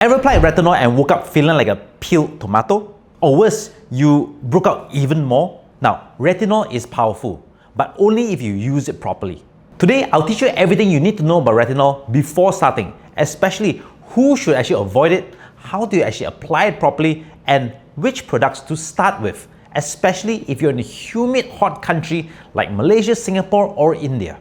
Ever applied retinol and woke up feeling like a peeled tomato? Or worse, you broke out even more? Now, retinol is powerful, but only if you use it properly. Today, I'll teach you everything you need to know about retinol before starting, especially who should actually avoid it, how do you actually apply it properly, and which products to start with, especially if you're in a humid, hot country like Malaysia, Singapore, or India.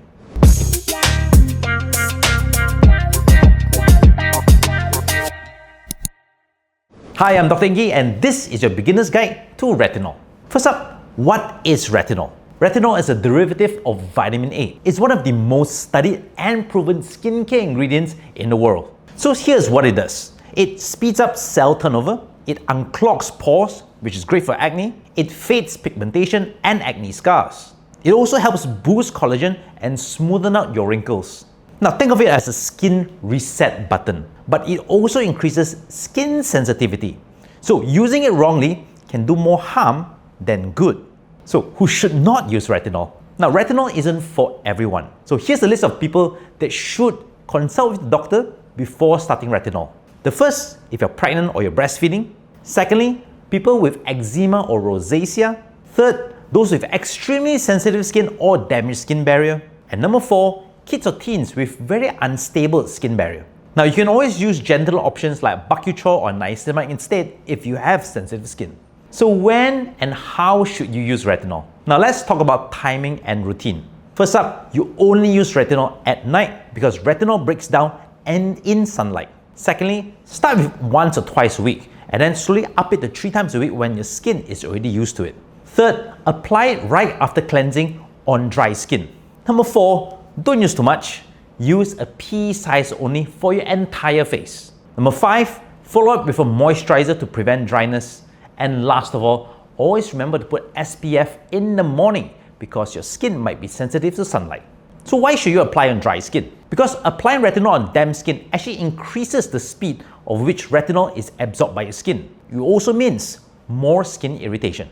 Hi, I'm Dr. Ingky, and this is your beginner's guide to retinol. First up, what is retinol? Retinol is a derivative of vitamin A. It's one of the most studied and proven skincare ingredients in the world. So here's what it does. It speeds up cell turnover, it unclogs pores, which is great for acne, it fades pigmentation and acne scars. It also helps boost collagen and smoothen out your wrinkles. Now think of it as a skin reset button, but it also increases skin sensitivity. So using it wrongly can do more harm than good. So who should not use retinol? Now retinol isn't for everyone. So here's a list of people that should consult with the doctor before starting retinol. The first, if you're pregnant or you're breastfeeding. Secondly, people with eczema or rosacea. Third, those with extremely sensitive skin or damaged skin barrier. And number four, kids or teens with very unstable skin barrier. Now you can always use gentler options like Bakuchiol or niacinamide instead if you have sensitive skin. So when and how should you use retinol? Now let's talk about timing and routine. First up, you only use retinol at night because retinol breaks down and in sunlight. Secondly, start with once or twice a week and then slowly up it to 3 times a week when your skin is already used to it. Third, apply it right after cleansing on dry skin. Number 4, don't use too much. Use a pea size only for your entire face. Number 5, follow up with a moisturizer to prevent dryness. And last of all, always remember to put SPF in the morning because your skin might be sensitive to sunlight. So why should you apply on dry skin? Because applying retinol on damp skin actually increases the speed of which retinol is absorbed by your skin. It also means more skin irritation.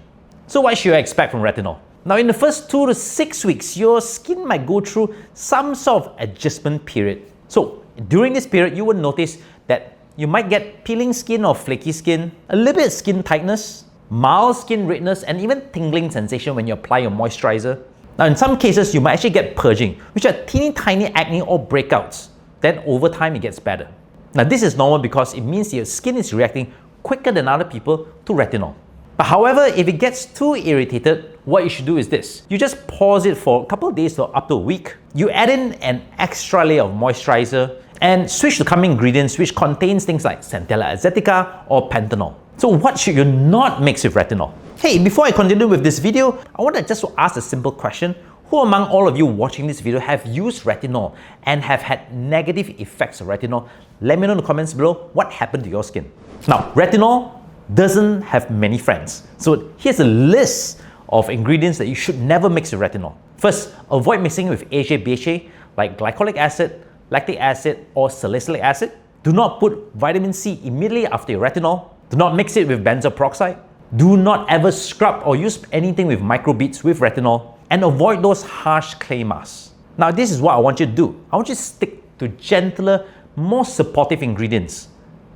So what should you expect from retinol? Now in the first 2 to 6 weeks, your skin might go through some sort of adjustment period. So during this period, you will notice that you might get peeling skin or flaky skin, a little bit of skin tightness, mild skin redness, and even tingling sensation when you apply your moisturizer. Now in some cases, you might actually get purging, which are teeny tiny acne or breakouts. Then over time, it gets better. Now this is normal because it means your skin is reacting quicker than other people to retinol. But however, if it gets too irritated, what you should do is this. You just pause it for a couple of days to up to a week. You add in an extra layer of moisturizer and switch to common ingredients which contains things like Centella asiatica or panthenol. So what should you not mix with retinol? Hey, before I continue with this video, I want to just ask a simple question. Who among all of you watching this video have used retinol and have had negative effects of retinol? Let me know in the comments below what happened to your skin. Now, retinol doesn't have many friends. So here's a list of ingredients that you should never mix with retinol. First, avoid mixing with AHA, BHA like glycolic acid, lactic acid, or salicylic acid. Do not put vitamin C immediately after your retinol. Do not mix it with benzoyl peroxide. Do not ever scrub or use anything with microbeads with retinol. And avoid those harsh clay masks. Now this is what I want you to do. I want you to stick to gentler, more supportive ingredients.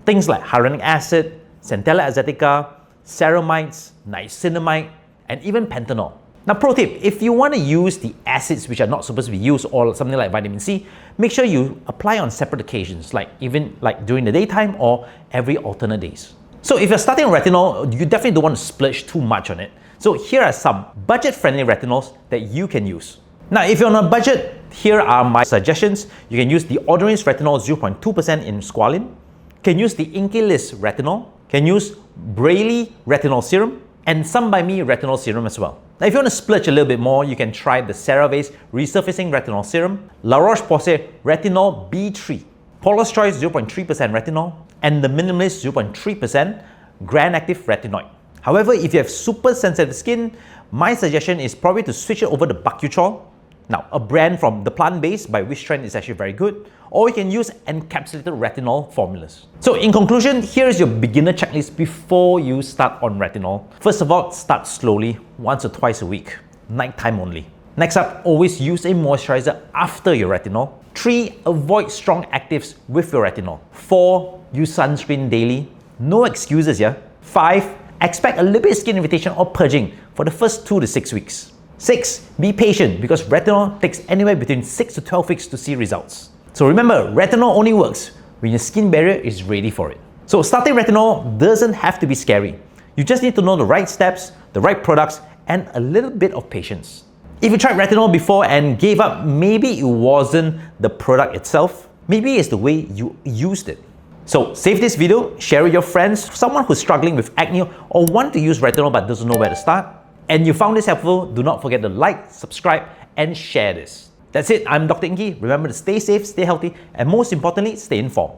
Things like hyaluronic acid, Centella asiatica, ceramides, niacinamide, and even panthenol. Now pro tip, if you want to use the acids which are not supposed to be used or something like vitamin C, make sure you apply on separate occasions, like during the daytime or every alternate days. So if you're starting on retinol, you definitely don't want to splurge too much on it. So here are some budget-friendly retinols that you can use. Now if you're on a budget, here are my suggestions. You can use the Ordinary's Retinol 0.2% in squalene. You can use the Ingky List Retinol. You can use Braille Retinol Serum and Some by Me Retinol Serum as well. Now if you want to splurge a little bit more, you can try the CeraVe's Resurfacing Retinol Serum, La Roche-Posay Retinol B3, Paula's Choice 0.3% retinol, and the Minimalist 0.3% Grand Active Retinoid. However, if you have super sensitive skin, my suggestion is probably to switch it over to Bakuchiol. Now, a brand from the plant-based by Wishtrend is actually very good, or you can use encapsulated retinol formulas. So in conclusion, here is your beginner checklist before you start on retinol. First of all, start slowly, once or twice a week, nighttime only. Next up, always use a moisturizer after your retinol. 3. Avoid strong actives with your retinol. 4. Use sunscreen daily. No excuses, yeah? 5. Expect a little bit of skin irritation or purging for the first 2 to 6 weeks. 6. Be patient because retinol takes anywhere between 6 to 12 weeks to see results. So remember, retinol only works when your skin barrier is ready for it. So starting retinol doesn't have to be scary. You just need to know the right steps, the right products, and a little bit of patience. If you tried retinol before and gave up, maybe it wasn't the product itself, maybe it's the way you used it. So save this video, share with your friends, someone who's struggling with acne or want to use retinol but doesn't know where to start. And you found this helpful, do not forget to like, subscribe, and share this. That's it, I'm Dr. Ingky. Remember to stay safe, stay healthy, and most importantly, stay informed.